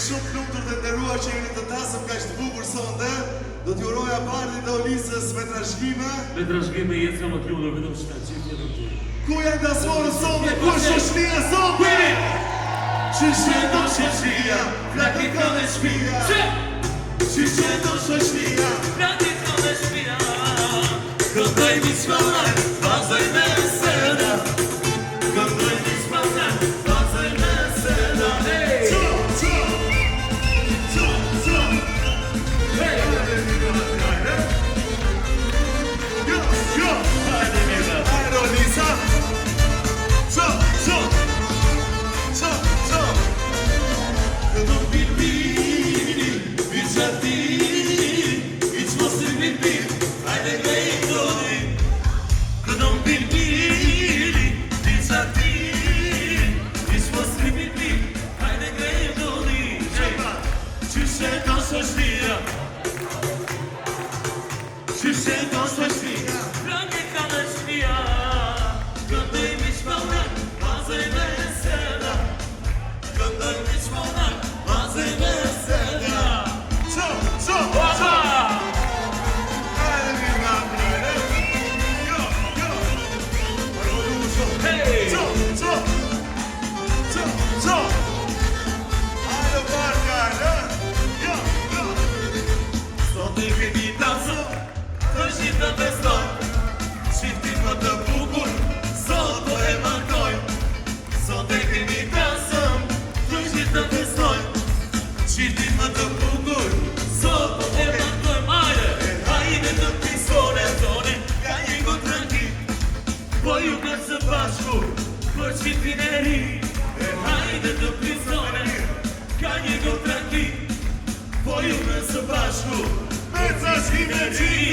shumë të lumtur dhe nderuar që jeni të tasëm kaq të bukur sonte. Do t'ju uroja partit e Olisës me trashëgime. Me trashëgime jetë më të lumtur vetëm shtat çifte do të. Ku janë dasmorët sonte? Ku është shoqëria sonte? Ç'është do shoqëria? Flakë kanë shpia. Ç'është do shoqëria? Flakë kanë shpia. Këndoj mi shpallaj, vazoj me seda. Këndoj mi shpallaj, vazoj me seda. Hajde Olisa. Këndoj bilbili, biçati, hiç mos të bilbil, hajde gëjtoni. Këndoj bilbili, biçati, hiç mos të bilbil, hajde gëjtoni. Ç'është do shoqëria? Ç'është do shoqëria? Flakë kanë shpia. Këndoj mi shpallaj, vazoj me seda. Këndoj mi shpallaj, vazoj me seda. Hajde mi hajde. Jo. Orgulloso. Hey. Hajde barka, jo. Sot e kemi tasëm, të gjithë të festoj. Shiftin më të bukur, sot po e markoj. Sot e kemi tasëm, të gjithë të festoj. Shiftin më të bukur, sot po e markoj. Hajde të pisone, zone, ka një gotë tranquil. Po ju në së bashku, për shiftin e ri. Hajde të pisone, ka një gotë tranquil. Po ju në së bashku, për shiftin e ri.